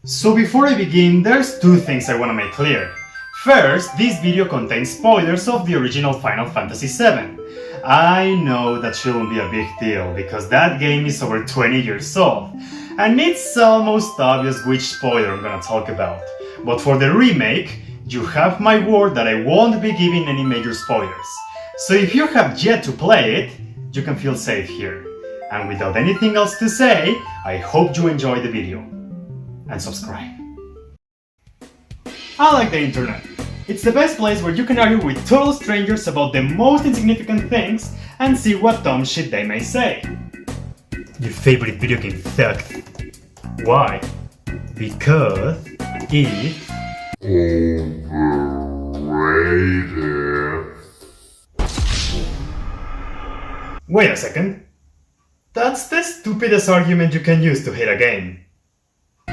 So before I begin, there's two things I want to make clear. First, this video contains spoilers of the original Final Fantasy VII. I know that shouldn't be a big deal, because that game is over 20 years old, and it's almost obvious which spoiler I'm gonna talk about. But for the remake, you have my word that I won't be giving any major spoilers. So if you have yet to play it, you can feel safe here. And without anything else to say, I hope you enjoy the video. And subscribe. I like the internet. It's the best place where you can argue with total strangers about the most insignificant things and see what dumb shit they may say. Your favorite video game sucks. Why? Because it's overrated. Wait a second. That's the stupidest argument you can use to hate a game.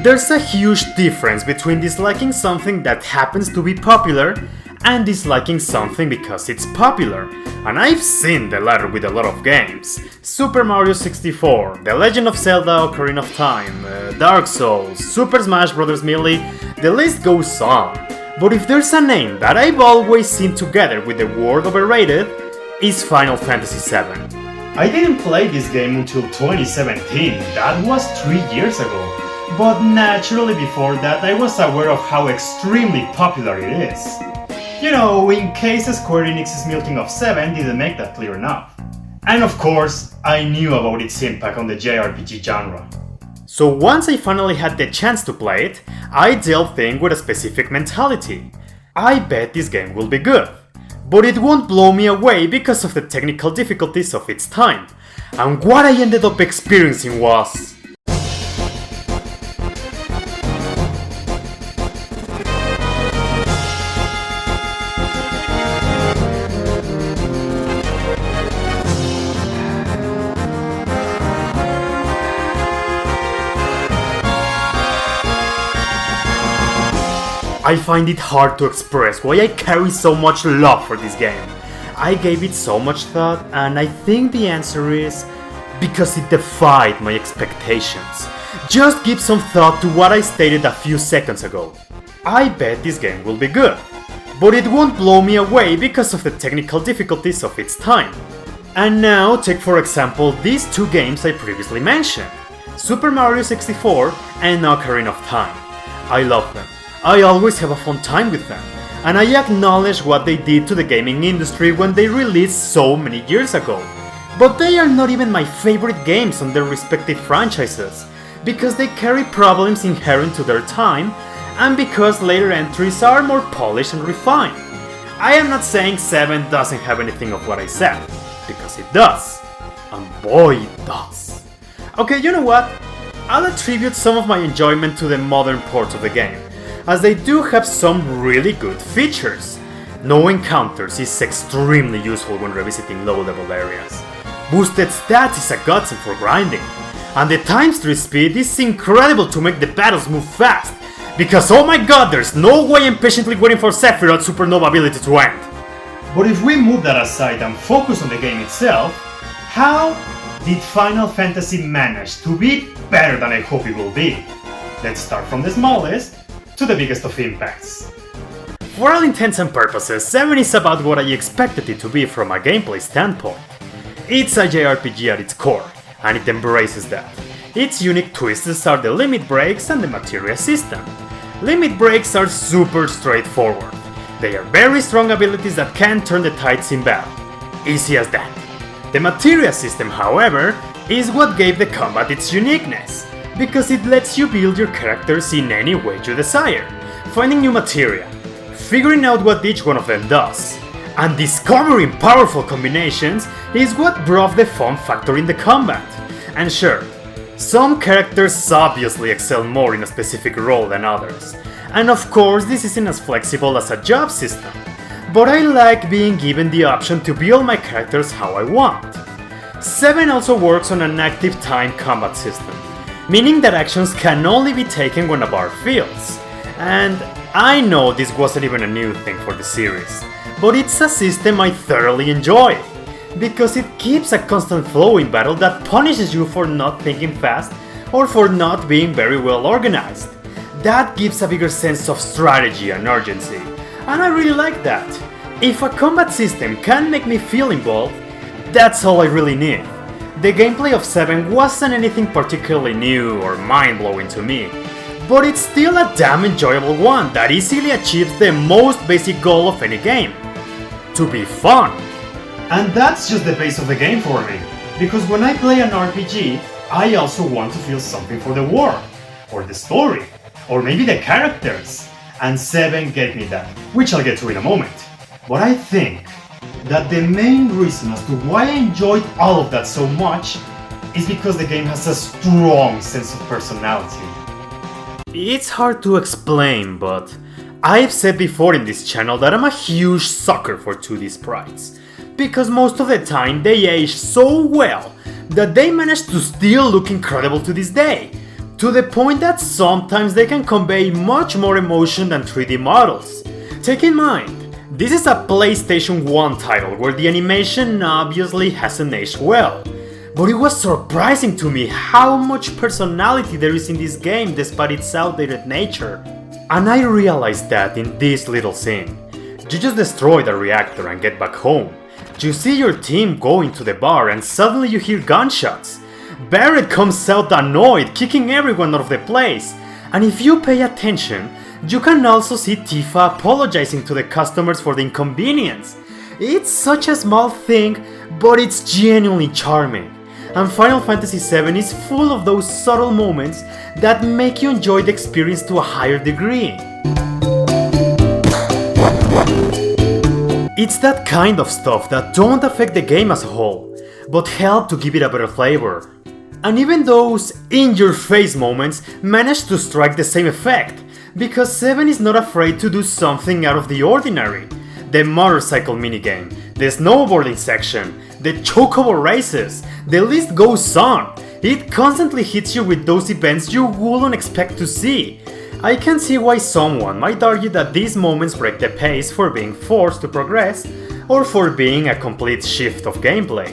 There's a huge difference between disliking something that happens to be popular and disliking something because it's popular. And I've seen the latter with a lot of games. Super Mario 64, The Legend of Zelda Ocarina of Time, Dark Souls, Super Smash Bros. Melee, the list goes on. But if there's a name that I've always seen together with the word overrated, it's Final Fantasy VII. I didn't play this game until 2017, that was 3 years ago. But naturally before that I was aware of how extremely popular it is. You know, in case Square Enix's milking of 7 didn't make that clear enough. And of course, I knew about its impact on the JRPG genre. So once I finally had the chance to play it, I delved in with a specific mentality. I bet this game will be good, but it won't blow me away because of the technical difficulties of its time. And what I ended up experiencing was... I find it hard to express why I carry so much love for this game. I gave it so much thought, and I think the answer is because it defied my expectations. Just give some thought to what I stated a few seconds ago. I bet this game will be good, but it won't blow me away because of the technical difficulties of its time. And now take for example these two games I previously mentioned, Super Mario 64 and Ocarina of Time. I love them. I always have a fun time with them, and I acknowledge what they did to the gaming industry when they released so many years ago. But they are not even my favorite games on their respective franchises, because they carry problems inherent to their time, and because later entries are more polished and refined. I am not saying 7 doesn't have anything of what I said, because it does. And boy, it does. Okay, you know what? I'll attribute some of my enjoyment to the modern ports of the game, as they do have some really good features. No encounters is extremely useful when revisiting low-level areas. Boosted stats is a godsend for grinding, and the times 3 speed is incredible to make the battles move fast, because oh my god, there's no way I'm patiently waiting for Sephiroth's supernova ability to end. But if we move that aside and focus on the game itself, how did Final Fantasy manage to be better than I hope it will be? Let's start from the smallest to the biggest of impacts. For all intents and purposes, 7 is about what I expected it to be from a gameplay standpoint. It's a JRPG at its core, and it embraces that. Its unique twists are the limit breaks and the materia system. Limit breaks are super straightforward. They are very strong abilities that can turn the tides in battle. Easy as that. The materia system, however, is what gave the combat its uniqueness, because it lets you build your characters in any way you desire, finding new materia, figuring out what each one of them does, and discovering powerful combinations is what brought the fun factor in the combat. And sure, some characters obviously excel more in a specific role than others, and of course this isn't as flexible as a job system, but I like being given the option to build my characters how I want. 7 also works on an active time combat system, meaning that actions can only be taken when a bar fills. And I know this wasn't even a new thing for the series, but it's a system I thoroughly enjoy, because it keeps a constant flow in battle that punishes you for not thinking fast or for not being very well organized. That gives a bigger sense of strategy and urgency, and I really like that. If a combat system can make me feel involved, that's all I really need. The gameplay of 7 wasn't anything particularly new or mind-blowing to me, but it's still a damn enjoyable one that easily achieves the most basic goal of any game: to be fun. And that's just the base of the game for me, because when I play an RPG, I also want to feel something for the world, or the story, or maybe the characters, and 7 gave me that, which I'll get to in a moment. But I think that the main reason as to why I enjoyed all of that so much is because the game has a strong sense of personality. It's hard to explain, but I've said before in this channel that I'm a huge sucker for 2D sprites, because most of the time they age so well that they manage to still look incredible to this day, to the point that sometimes they can convey much more emotion than 3D models. Take in mind, this is a PlayStation 1 title where the animation obviously hasn't aged well, but it was surprising to me how much personality there is in this game despite its outdated nature. And I realized that in this little scene. You just destroy the reactor and get back home. You see your team go into the bar and suddenly you hear gunshots. Barret comes out annoyed, kicking everyone out of the place. And if you pay attention, you can also see Tifa apologizing to the customers for the inconvenience. It's such a small thing, but it's genuinely charming. And Final Fantasy VII is full of those subtle moments that make you enjoy the experience to a higher degree. It's that kind of stuff that don't affect the game as a whole, but help to give it a better flavor. And even those in-your-face moments manage to strike the same effect, because 7 is not afraid to do something out of the ordinary. The motorcycle minigame, the snowboarding section, the chocobo races, the list goes on. It constantly hits you with those events you wouldn't expect to see. I can see why someone might argue that these moments break the pace for being forced to progress, or for being a complete shift of gameplay.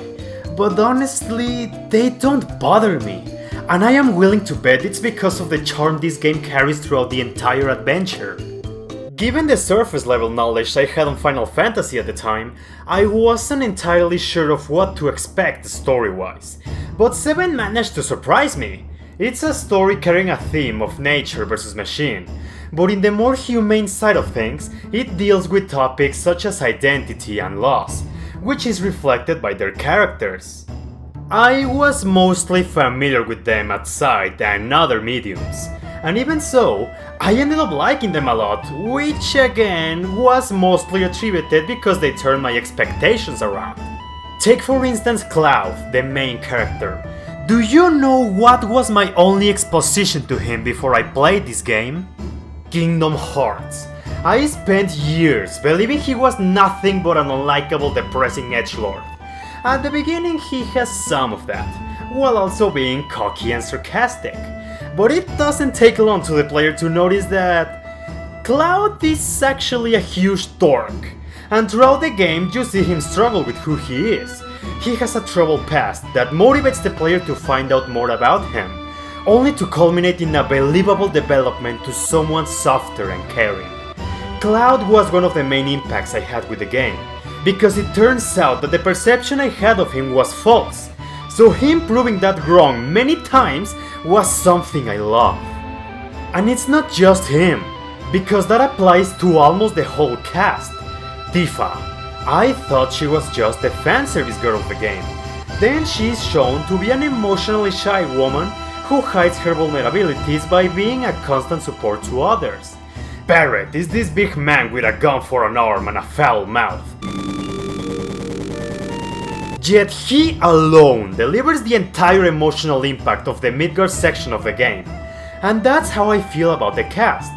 But honestly, they don't bother me, and I am willing to bet it's because of the charm this game carries throughout the entire adventure. Given the surface level knowledge I had on Final Fantasy at the time, I wasn't entirely sure of what to expect story-wise, but 7 managed to surprise me. It's a story carrying a theme of nature versus machine, but in the more humane side of things, it deals with topics such as identity and loss, which is reflected by their characters. I was mostly familiar with them at sight and other mediums, and even so, I ended up liking them a lot, which again was mostly attributed because they turned my expectations around. Take for instance Cloud, the main character. Do you know what was my only exposition to him before I played this game? Kingdom Hearts. I spent years believing he was nothing but an unlikable, depressing edgelord. At the beginning he has some of that, while also being cocky and sarcastic. But it doesn't take long to the player to notice that Cloud is actually a huge dork, and throughout the game you see him struggle with who he is. He has a troubled past that motivates the player to find out more about him, only to culminate in a believable development to someone softer and caring. Cloud was one of the main impacts I had with the game, because it turns out that the perception I had of him was false, so him proving that wrong many times was something I love. And it's not just him, because that applies to almost the whole cast. Tifa. I thought she was just the fanservice girl of the game. Then she's shown to be an emotionally shy woman who hides her vulnerabilities by being a constant support to others. Barret is this big man with a gun for an arm and a foul mouth. Yet he alone delivers the entire emotional impact of the Midgar section of the game. And that's how I feel about the cast.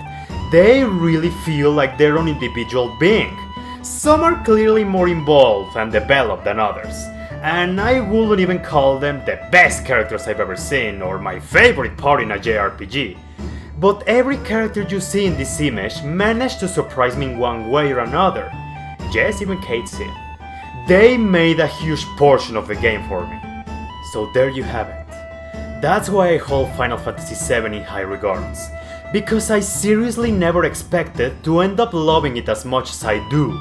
They really feel like their own individual being. Some are clearly more involved and developed than others, and I wouldn't even call them the best characters I've ever seen or my favorite part in a JRPG. But every character you see in this image managed to surprise me in one way or another. Yes, even Cait Sith. They made a huge portion of the game for me. So there you have it. That's why I hold Final Fantasy VII in high regards. because I seriously never expected to end up loving it as much as I do.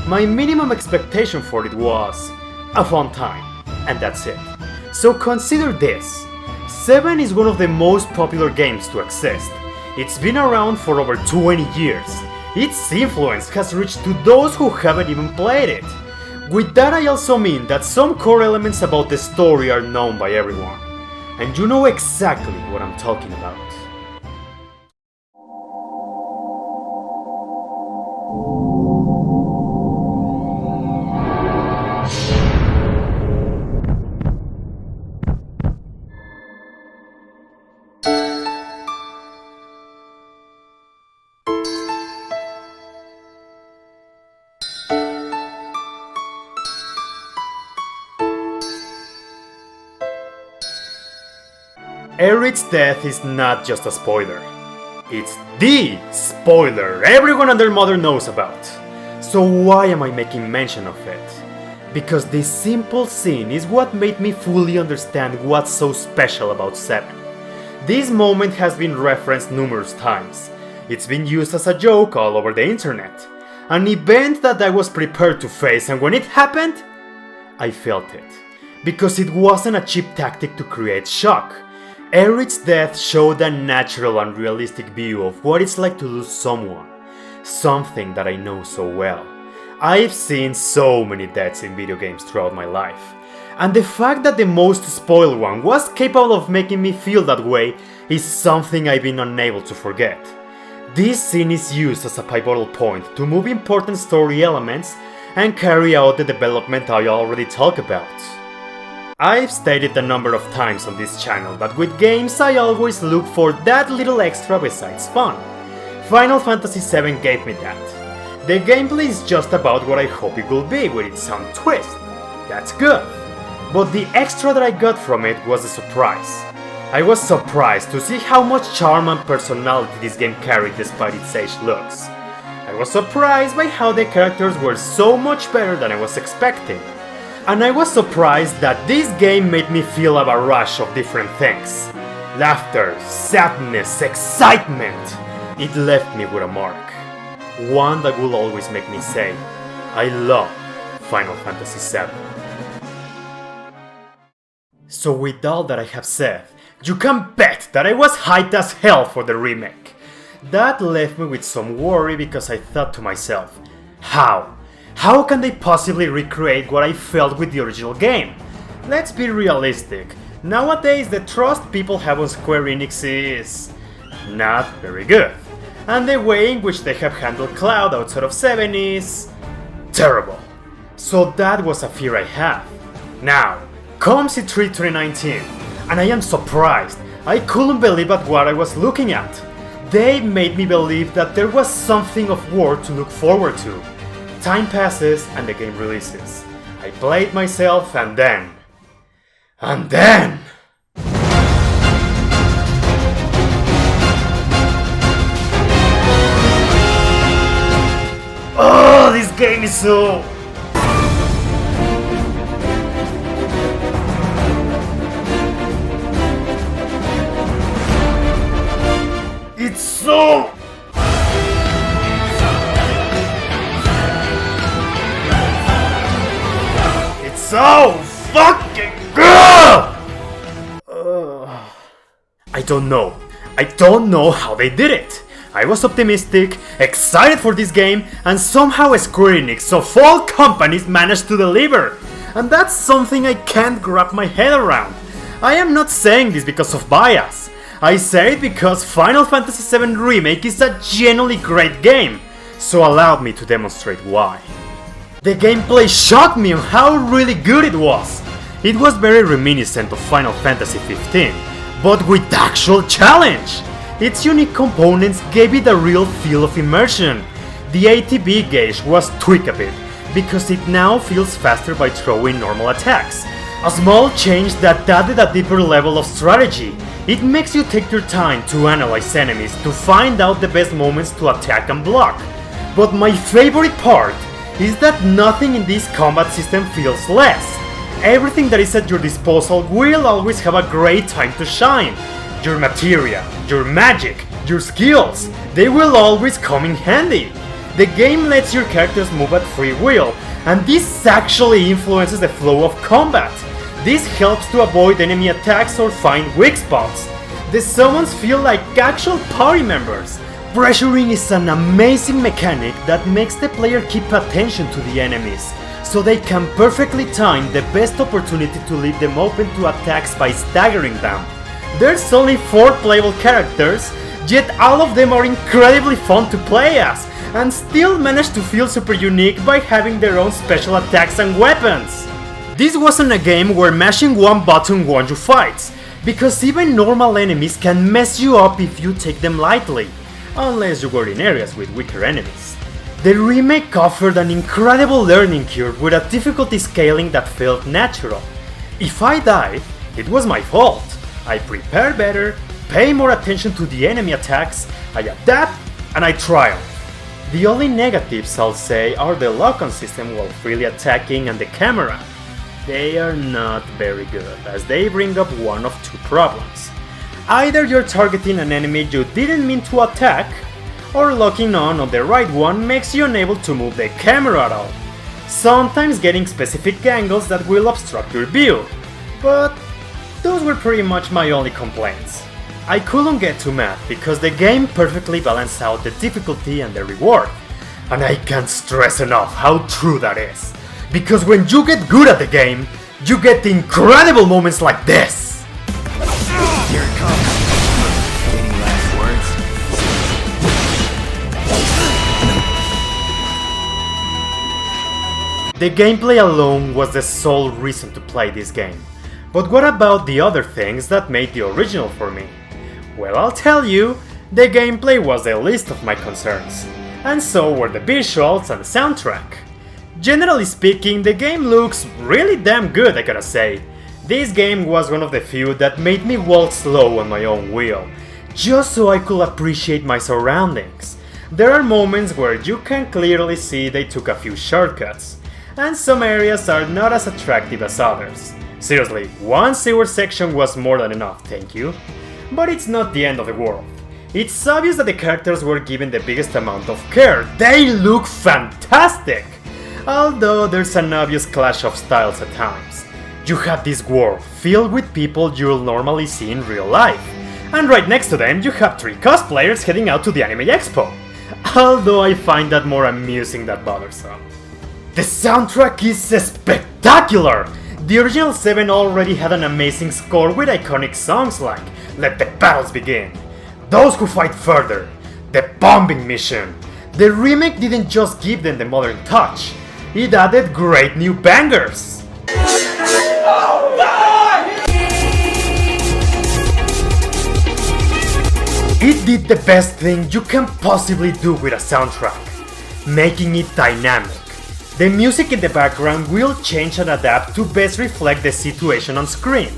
My minimum expectation for it was a fun time, and that's it. So consider this. 7 is one of the most popular games to exist. It's been around for over 20 years. Its influence has reached to those who haven't even played it. With that I also mean that some core elements about the story are known by everyone. And you know exactly what I'm talking about. Aerith's death is not just a spoiler. It's THE spoiler everyone and their mother knows about. So why am I making mention of it? Because this simple scene is what made me fully understand what's so special about 7. This moment has been referenced numerous times. It's been used as a joke all over the internet. An event that I was prepared to face, and when it happened, I felt it. Because it wasn't a cheap tactic to create shock. Aerith's death showed a natural and realistic view of what it's like to lose someone. Something that I know so well. I've seen so many deaths in video games throughout my life. And the fact that the most spoiled one was capable of making me feel that way is something I've been unable to forget. This scene is used as a pivotal point to move important story elements and carry out the development I already talked about. I've stated a number of times on this channel that with games I always look for that little extra besides fun. Final Fantasy VII gave me that. The gameplay is just about what I hope it will be with its own twist. That's good. But the extra that I got from it was a surprise. I was surprised to see how much charm and personality this game carried despite its aged looks. I was surprised by how the characters were so much better than I was expecting. And I was surprised that this game made me feel a barrage of different things. Laughter, sadness, excitement. It left me with a mark. One that will always make me say, I love Final Fantasy VII. So with all that I have said, you can bet that I was hyped as hell for the remake. That left me with some worry because I thought to myself, how? How can they possibly recreate what I felt with the original game? Let's be realistic. Nowadays the trust people have on Square Enix is not very good. And the way in which they have handled Cloud outside of 7 is terrible. So that was a fear I had. Now, comes E3 2019, and I am surprised. I couldn't believe at what I was looking at. They made me believe that there was something of worth to look forward to. Time passes and the game releases. I played myself and then... Oh, this game is so... It's so... So fucking good! I don't know how they did it. I was optimistic, excited for this game, and somehow Square Enix of all companies managed to deliver. And that's something I can't wrap my head around. I am not saying this because of bias. I say it because Final Fantasy VII Remake is a genuinely great game. So allow me to demonstrate why. The gameplay shocked me on how really good it was. It was very reminiscent of Final Fantasy XV, but with actual challenge. Its unique components gave it a real feel of immersion. The ATB gauge was tweaked a bit, because it now feels faster by throwing normal attacks. A small change that added a deeper level of strategy. It makes you take your time to analyze enemies to find out the best moments to attack and block. But my favorite part is that nothing in this combat system feels less. Everything that is at your disposal will always have a great time to shine. Your materia, your magic, Your skills, they will always come in handy. The game lets your characters move at free will, and this actually influences the flow of combat. This helps to avoid enemy attacks or find weak spots. The summons feel like actual party members. Pressuring is an amazing mechanic that makes the player keep attention to the enemies, so they can perfectly time the best opportunity to leave them open to attacks by staggering them. There's only 4 playable characters, yet all of them are incredibly fun to play as, and still manage to feel super unique by having their own special attacks and weapons. This wasn't a game where mashing one button won you fights, because even normal enemies can mess you up if you take them lightly, unless you were in areas with weaker enemies. The remake offered an incredible learning curve with a difficulty scaling that felt natural. If I died, it was my fault. I prepare better, pay more attention to the enemy attacks, I adapt, and I triumph. The only negatives I'll say are the lock-on system while freely attacking and the camera. They are not very good, as they bring up one of 2 problems. Either you're targeting an enemy you didn't mean to attack, or locking on the right one makes you unable to move the camera at all. Sometimes getting specific angles that will obstruct your view, but those were pretty much my only complaints. I couldn't get too mad because the game perfectly balanced out the difficulty and the reward, and I can't stress enough how true that is. Because when you get good at the game, you get incredible moments like this! Here it comes. Any last words? The gameplay alone was the sole reason to play this game. But what about the other things that made the original for me? Well, I'll tell you, the gameplay was the least of my concerns, and so were the visuals and the soundtrack. Generally speaking, the game looks really damn good, I gotta say. This game was one of the few that made me walk slow on my own wheel, just so I could appreciate my surroundings. There are moments where you can clearly see they took a few shortcuts, and some areas are not as attractive as others. Seriously, one sewer section was more than enough, thank you. But it's not the end of the world. It's obvious that the characters were given the biggest amount of care. They look fantastic! Although there's an obvious clash of styles at times. You have this world filled with people you'll normally see in real life, and right next to them you have 3 cosplayers heading out to the Anime Expo. Although I find that more amusing than bothersome. The soundtrack is spectacular! The original 7 already had an amazing score with iconic songs like Let the Battles Begin, Those Who Fight Further, The Bombing Mission. The remake didn't just give them the modern touch, it added great new bangers. It did the best thing you can possibly do with a soundtrack, making it dynamic. The music in the background will change and adapt to best reflect the situation on screen.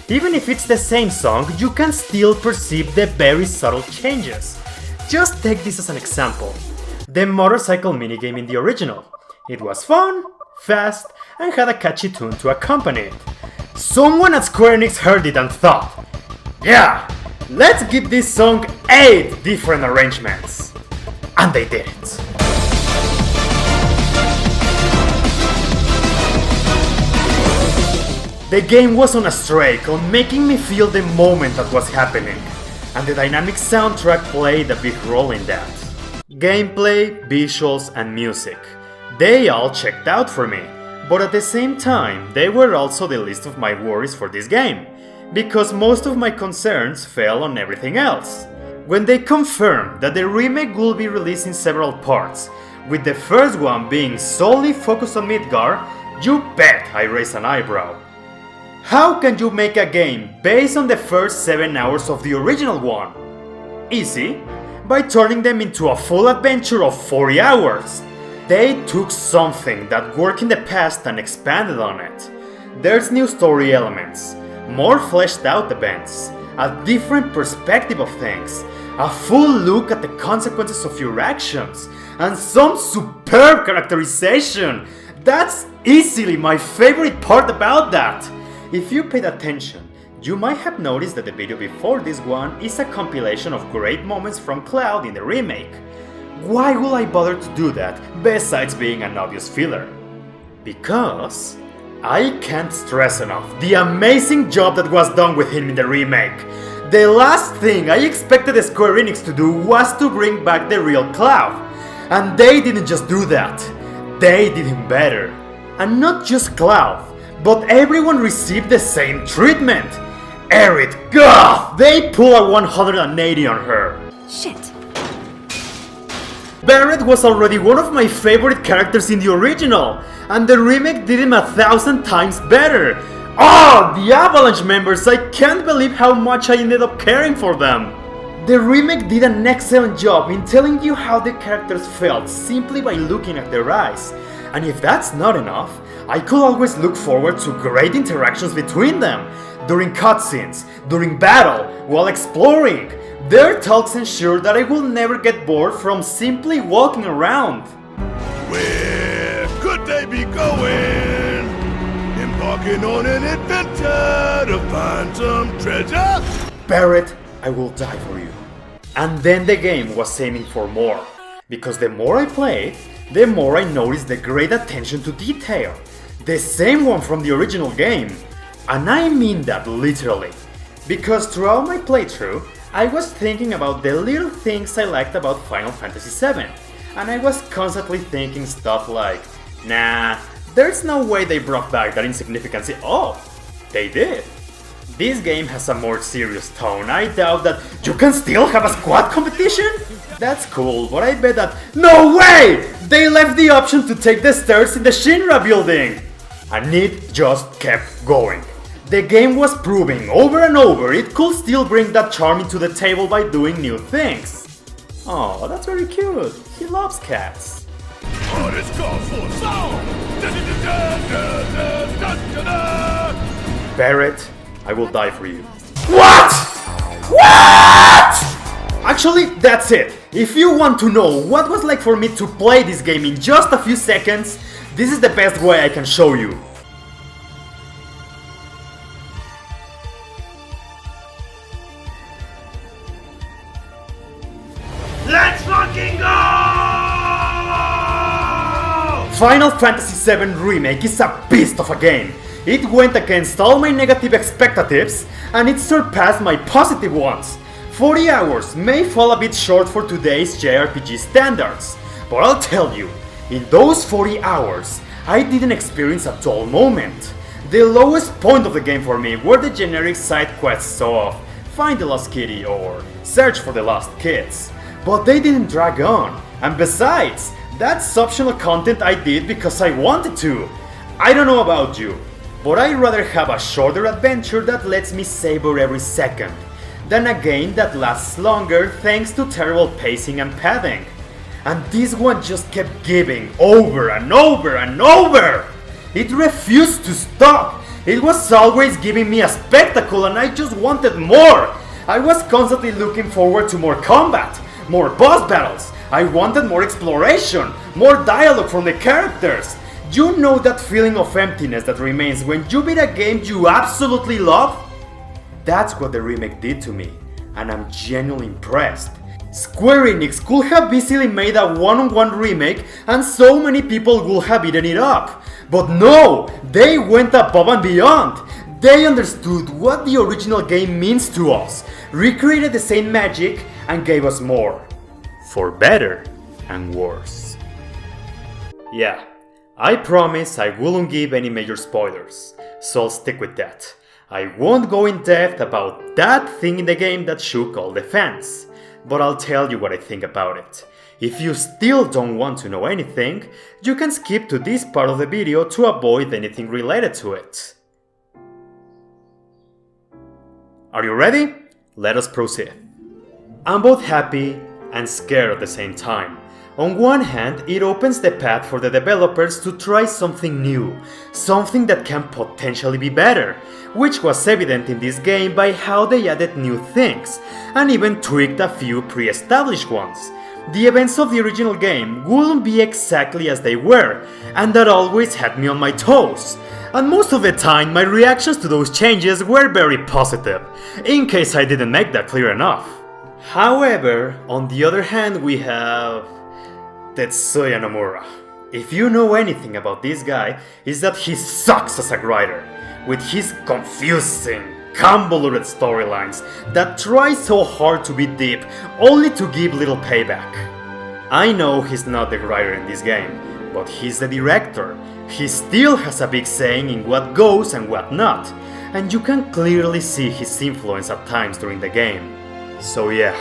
Even if it's the same song, you can still perceive the very subtle changes. Just take this as an example. The motorcycle minigame in the original. It was fun, fast, and had a catchy tune to accompany it. Someone at Square Enix heard it and thought, yeah, let's give this song 8 different arrangements. And they did it. The game was on a streak on making me feel the moment that was happening, and the dynamic soundtrack played a big role in that. Gameplay, visuals, and music. They all checked out for me, but at the same time, they were also the least of my worries for this game, because most of my concerns fell on everything else. When they confirmed that the remake will be released in several parts, with the first one being solely focused on Midgar, you bet I raised an eyebrow. How can you make a game based on the first 7 hours of the original one? Easy, by turning them into a full adventure of 40 hours. They took something that worked in the past and expanded on it. There's new story elements, more fleshed out events, a different perspective of things, a full look at the consequences of your actions, and some superb characterization. That's easily my favorite part about that. If you paid attention, You might have noticed that the video before this one is a compilation of great moments from Cloud in the remake. Why will I bother to do that, besides being an obvious filler? Because I can't stress enough the amazing job that was done with him in the remake. The last thing I expected Square Enix to do was to bring back the real Cloud. And they didn't just do that, they did him better. And not just Cloud, but everyone received the same treatment. Aerith, God, they pull a 180 on her. Shit. Barrett was already one of my favorite characters in the original, and the remake did him 1,000 times better. Oh, the Avalanche members, I can't believe how much I ended up caring for them. The remake did an excellent job in telling you how the characters felt simply by looking at their eyes. And if that's not enough, I could always look forward to great interactions between them. During cutscenes, during battle, while exploring. Their talks ensure that I will never get bored from simply walking around. Where could they be going? Embarking on an adventure to find some treasure? Barrett, I will die for you. And then the game was aiming for more. Because the more I played, the more I noticed the great attention to detail. The same one from the original game. And I mean that literally. Because throughout my playthrough, I was thinking about the little things I liked about Final Fantasy VII. And I was constantly thinking stuff like, nah, there's no way they brought back that insignificancy. Oh, they did. This game has a more serious tone. I doubt that you can still have a squad competition? That's cool, but I bet that no way! They left the option to take the stairs in the Shinra building! And it just kept going. The game was proving over and over it could still bring that charm into the table by doing new things. Oh, that's very cute. He loves cats. Oh, this calls for a song! Barrett, I will die for you. What? What? Actually, that's it. If you want to know what was like for me to play this game in just a few seconds, this is the best way I can show you. Let's fucking go! Final Fantasy VII Remake is a beast of a game. It went against all my negative expectations, and it surpassed my positive ones. 40 hours may fall a bit short for today's JRPG standards, but I'll tell you, in those 40 hours, I didn't experience a dull moment. The lowest point of the game for me were the generic side quests of Find the Lost Kitty or Search for the Lost Kids. But they didn't drag on, and besides, that's optional content I did because I wanted to. I don't know about you, but I'd rather have a shorter adventure that lets me savor every second, than a game that lasts longer thanks to terrible pacing and padding. And this one just kept giving over and over and over! It refused to stop! It was always giving me a spectacle and I just wanted more! I was constantly looking forward to more combat, more boss battles, I wanted more exploration, more dialogue from the characters. You know that feeling of emptiness that remains when you beat a game you absolutely love? That's what the remake did to me, and I'm genuinely impressed. Square Enix could have easily made a one-on-one remake and so many people would have eaten it up. But no, they went above and beyond. They understood what the original game means to us, recreated the same magic, and gave us more. For better and worse. Yeah, I promise I won't give any major spoilers, so I'll stick with that. I won't go in depth about that thing in the game that shook all the fans, but I'll tell you what I think about it. If you still don't want to know anything, you can skip to this part of the video to avoid anything related to it. Are you ready? Let us proceed. I'm both happy and scared at the same time. On one hand, it opens the path for the developers to try something new, something that can potentially be better, which was evident in this game by how they added new things, and even tweaked a few pre-established ones. The events of the original game wouldn't be exactly as they were, and that always had me on my toes. And most of the time, my reactions to those changes were very positive, in case I didn't make that clear enough. However, on the other hand, we have Tetsuya Nomura. If you know anything about this guy, is that he sucks as a writer, with his confusing, convoluted storylines that try so hard to be deep, only to give little payback. I know he's not the writer in this game, but he's the director. He still has a big saying in what goes and what not, and you can clearly see his influence at times during the game. So yeah,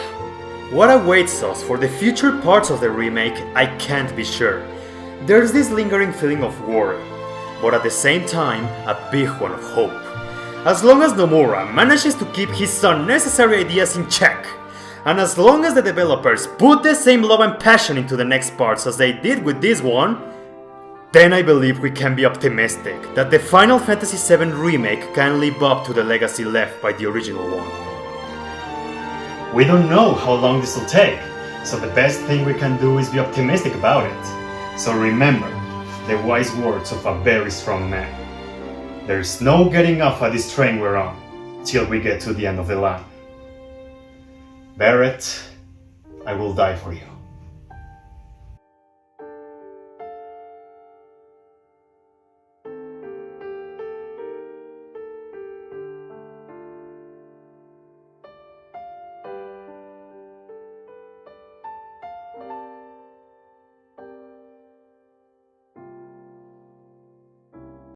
what awaits us for the future parts of the remake, I can't be sure. There's this lingering feeling of worry, but at the same time, a big one of hope. As long as Nomura manages to keep his unnecessary ideas in check, and as long as the developers put the same love and passion into the next parts as they did with this one, then I believe we can be optimistic that the Final Fantasy VII Remake can live up to the legacy left by the original one. We don't know how long this will take, so the best thing we can do is be optimistic about it. So remember the wise words of a very strong man. There's no getting off of this train we're on till we get to the end of the line. Barrett, I will die for you.